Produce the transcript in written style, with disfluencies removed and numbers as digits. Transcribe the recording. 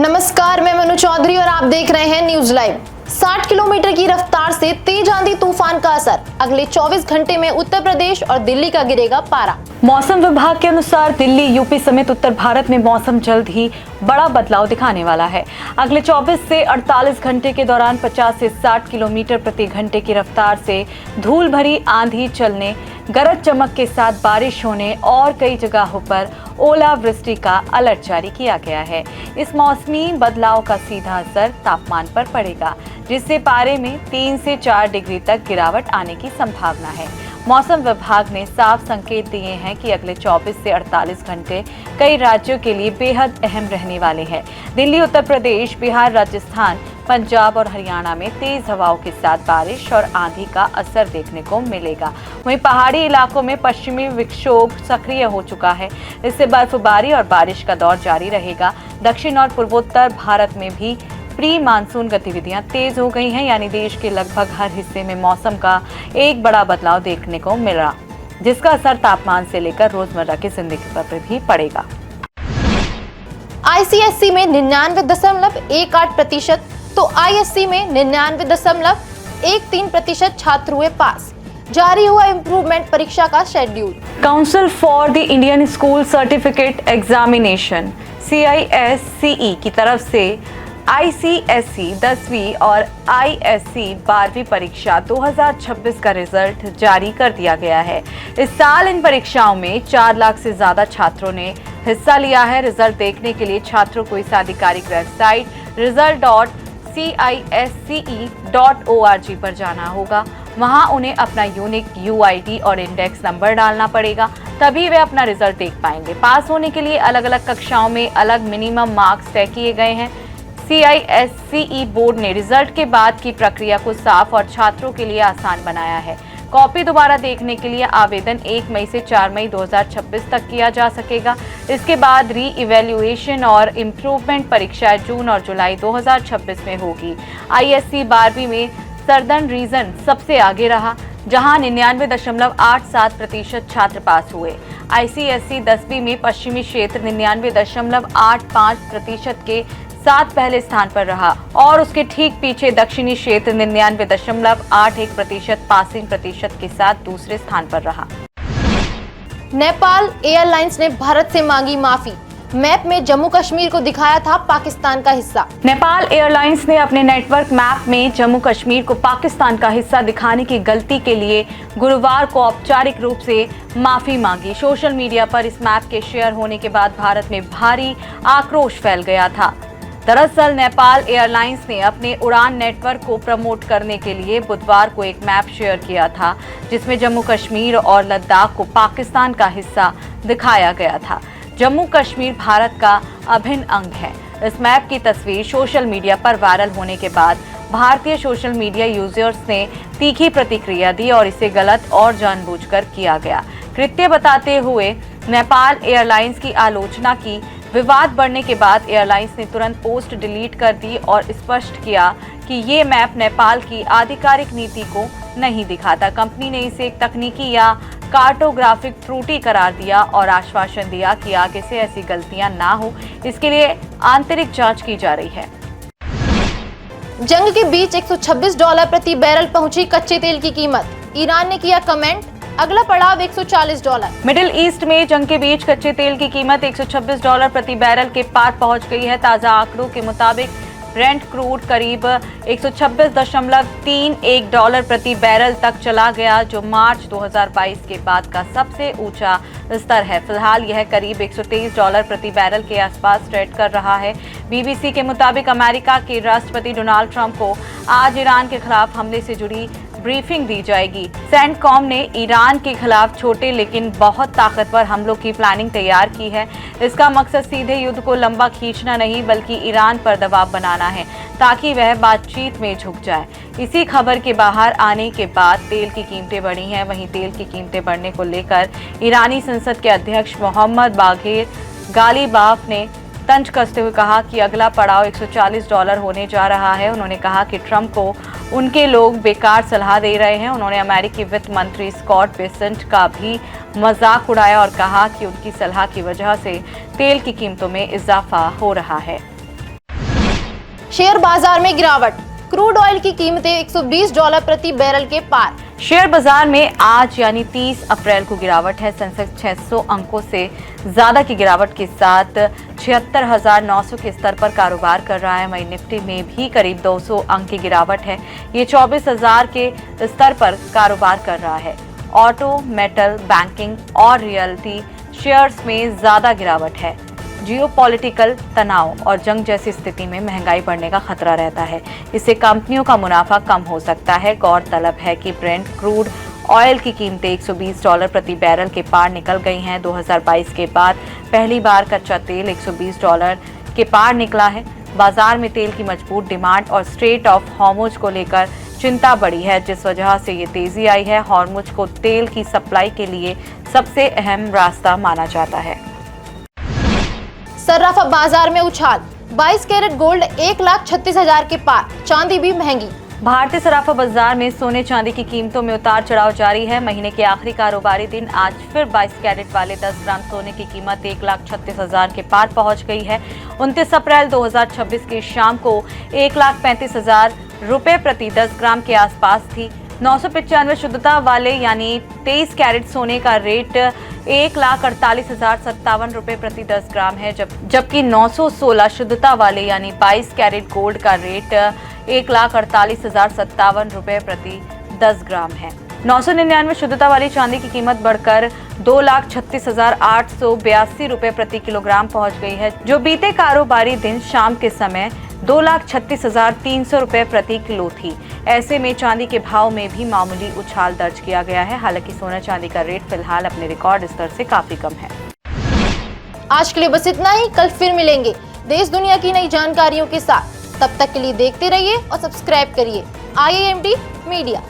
नमस्कार, मैं मनु चौधरी और आप देख रहे हैं न्यूज लाइव। 60 किलोमीटर की रफ्तार से तेज आंधी तूफान का असर, अगले 24 घंटे में उत्तर प्रदेश और दिल्ली का गिरेगा पारा। मौसम विभाग के अनुसार दिल्ली, यूपी समेत उत्तर भारत में मौसम जल्द ही बड़ा बदलाव दिखाने वाला है। अगले 24 से 48 घंटे के दौरान 50 से 60 किलोमीटर प्रति घंटे की रफ्तार से धूल भरी आंधी चलने, गरज चमक के साथ बारिश होने और कई जगहों पर ओलावृष्टि का अलर्ट जारी किया गया है। इस मौसमी बदलाव का सीधा असर तापमान पर पड़ेगा, जिससे पारे में 3 से 4 डिग्री तक गिरावट आने की संभावना है। मौसम विभाग ने साफ संकेत दिए हैं कि अगले 24 से 48 घंटे कई राज्यों के लिए बेहद अहम रहने वाले हैं। दिल्ली, उत्तर प्रदेश, बिहार, राजस्थान, पंजाब और हरियाणा में तेज हवाओं के साथ बारिश और आंधी का असर देखने को मिलेगा। वहीं पहाड़ी इलाकों में पश्चिमी विक्षोभ सक्रिय हो चुका है, इससे बर्फबारी और बारिश का दौर जारी रहेगा। दक्षिण और पूर्वोत्तर भारत में भी प्री मानसून गतिविधियां तेज हो गई हैं, यानी देश के लगभग हर हिस्से में मौसम का एक बड़ा बदलाव देखने को मिल रहा, जिसका असर तापमान से लेकर रोजमर्रा की जिंदगी पर भी पड़ेगा। ICSE में 99.18%, तो ISC में 99.13% छात्र हुए पास। जारी हुआ इम्प्रूवमेंट परीक्षा का schedule. Council for the Indian school certificate examination CISCE की तरफ से ICSE 10वीं और ISC 12वीं परीक्षा 2026 का रिजल्ट जारी कर दिया गया है। इस साल इन परीक्षाओं में 4 लाख से ज्यादा छात्रों ने हिस्सा लिया है। रिजल्ट देखने के लिए छात्रों को इस आधिकारिक वेबसाइट result.cisce.org पर जाना होगा। वहां उन्हें अपना यूनिक UID और इंडेक्स नंबर डालना पड़ेगा, तभी वे अपना रिजल्ट देख पाएंगे। पास होने के लिए अलग अलग कक्षाओं में अलग मिनिमम मार्क्स तय किए गए हैं। CISCE बोर्ड ने रिजल्ट के बाद की प्रक्रिया को साफ और छात्रों के लिए आसान बनाया है। कॉपी दोबारा देखने के लिए आवेदन 1 मई से 4 मई 2026 तक किया जा सकेगा। इसके बाद री इवैल्यूएशन और इम्प्रूवमेंट परीक्षाएं जून और जुलाई 2026 में होगी। ISC 12वीं में सर्दर्न रीजन सबसे आगे रहा, जहां 99.87% छात्र पास हुए। ICSE 10वीं में पश्चिमी क्षेत्र 99.85% के साथ पहले स्थान पर रहा और उसके ठीक पीछे दक्षिणी क्षेत्र 99.81% पासिंग प्रतिशत के साथ दूसरे स्थान पर रहा। नेपाल एयरलाइंस ने भारत से मांगी माफी, मैप में जम्मू कश्मीर को दिखाया था पाकिस्तान का हिस्सा। नेपाल एयरलाइंस ने अपने नेटवर्क मैप में जम्मू कश्मीर को पाकिस्तान का हिस्सा दिखाने की गलती के लिए गुरुवार को औपचारिक रूप से माफी मांगी। सोशल मीडिया पर इस मैप के शेयर होने के बाद भारत में भारी आक्रोश फैल गया था। दरअसल नेपाल एयरलाइंस ने अपने उड़ान नेटवर्क को प्रमोट करने के लिए बुधवार को एक मैप शेयर किया था, जिसमें जम्मू कश्मीर और लद्दाख को पाकिस्तान का हिस्सा दिखाया गया था। जम्मू कश्मीर भारत का अभिन्न अंग है। इस मैप की तस्वीर सोशल मीडिया पर वायरल होने के बाद भारतीय सोशल मीडिया यूजर्स ने तीखी प्रतिक्रिया दी और इसे गलत और जानबूझकर किया गया कृत्य बताते हुए नेपाल एयरलाइंस की आलोचना की। विवाद बढ़ने के बाद एयरलाइंस ने तुरंत पोस्ट डिलीट कर दी और स्पष्ट किया कि ये मैप नेपाल की आधिकारिक नीति को नहीं दिखाता। कंपनी ने इसे एक तकनीकी या कार्टोग्राफिक त्रुटि करार दिया और आश्वासन दिया कि आगे से ऐसी गलतियां ना हो, इसके लिए आंतरिक जांच की जा रही है। जंग के बीच $126 प्रति बैरल पहुंची कच्चे तेल की कीमत, ईरान ने किया कमेंट, अगला पड़ाव $140। मिडिल ईस्ट में जंग के बीच कच्चे तेल की कीमत $126 प्रति बैरल के पार पहुंच गई है। ताजा आंकड़ों के मुताबिक ब्रेंट क्रूड करीब $126.31 प्रति बैरल तक चला गया, जो मार्च 2022 के बाद का सबसे ऊंचा स्तर है। फिलहाल यह करीब $123 प्रति बैरल के आसपास ट्रेड कर रहा है। BBC के मुताबिक अमेरिका के राष्ट्रपति डोनाल्ड ट्रंप को आज ईरान के खिलाफ हमले से जुड़ी ब्रीफिंग दी जाएगी। सेंटकॉम ने ईरान के खिलाफ छोटे लेकिन बहुत ताकतवर हमलों की प्लानिंग तैयार की है। इसका मकसद सीधे युद्ध को लंबा खींचना नहीं, बल्कि ईरान पर दबाव बनाना है ताकि वह बातचीत में झुक जाए। इसी खबर के बाहर आने के बाद तेल की कीमतें बढ़ी हैं। वहीं तेल की कीमतें बढ़ने को लेकर ईरानी संसद के अध्यक्ष मोहम्मद बाघेर गालिबाफ ने तंज कसते हुए कहा कि अगला पड़ाव $140 होने जा रहा है। उन्होंने कहा कि ट्रंप को उनके लोग बेकार सलाह दे रहे हैं। उन्होंने अमेरिकी वित्त मंत्री स्कॉट बेसेंट का भी मजाक उड़ाया और कहा कि उनकी सलाह की वजह से तेल की कीमतों में इजाफा हो रहा है। शेयर बाजार में गिरावट, क्रूड ऑयल की कीमतें $120 प्रति बैरल के पार। शेयर बाजार में आज यानी 30 अप्रैल को गिरावट है। सेंसेक्स 600 अंकों से ज्यादा की गिरावट के साथ 76,900 के स्तर पर कारोबार कर रहा है। वहीं निफ्टी में भी करीब 200 अंक की गिरावट है। ये 24,000 के स्तर पर कारोबार कर रहा है। ऑटो, मेटल, बैंकिंग और रियल्टी शेयर्स में ज्यादा गिरावट है। जियोपॉलिटिकल तनाव और जंग जैसी स्थिति में महंगाई बढ़ने का खतरा रहता है। इससे कंपनियों का मुनाफा कम हो सकता है। गौरतलब है कि ब्रेंट क्रूड ऑयल की कीमतें $120 प्रति बैरल के पार निकल गई हैं। 2022 के बाद पहली बार कच्चा तेल $120 के पार निकला है। बाजार में तेल की मजबूत डिमांड और स्ट्रेट ऑफ हॉर्मुज को लेकर चिंता बढ़ी है, जिस वजह से ये तेजी आई है। हॉर्मुज को तेल की सप्लाई के लिए सबसे अहम रास्ता माना जाता है। सर्राफा बाजार में उछाल, 22 कैरेट गोल्ड 1,36,000 के पार, चांदी भी महंगी। भारतीय सराफा बाजार में सोने चांदी की कीमतों में उतार चढ़ाव जारी है। महीने के आखिरी कारोबारी दिन आज फिर 22 कैरेट वाले 10 ग्राम सोने की कीमत 1,36,000 के पार पहुंच गई है। 29 अप्रैल 2026 की शाम को 1,35,000 रुपए प्रति 10 ग्राम के आसपास थी। 995 शुद्धता वाले यानी 23 कैरेट सोने का रेट 1,48,057 रुपए प्रति 10 ग्राम है, जबकि 916 शुद्धता वाले यानी 22 कैरेट गोल्ड का रेट 1,48,057 रुपए प्रति 10 ग्राम है। 999 शुद्धता वाली चांदी की कीमत बढ़कर 2,36,882 रुपए प्रति किलोग्राम पहुंच गई है, जो बीते कारोबारी दिन शाम के समय 2,36,300 रुपए प्रति किलो थी। ऐसे में चांदी के भाव में भी मामूली उछाल दर्ज किया गया है। हालांकि सोना चांदी का रेट फिलहाल अपने रिकॉर्ड स्तर से काफी कम है। आज के लिए बस इतना ही। कल फिर मिलेंगे देश दुनिया की नई जानकारियों के साथ। तब तक के लिए देखते रहिए और सब्सक्राइब करिए IIMD मीडिया।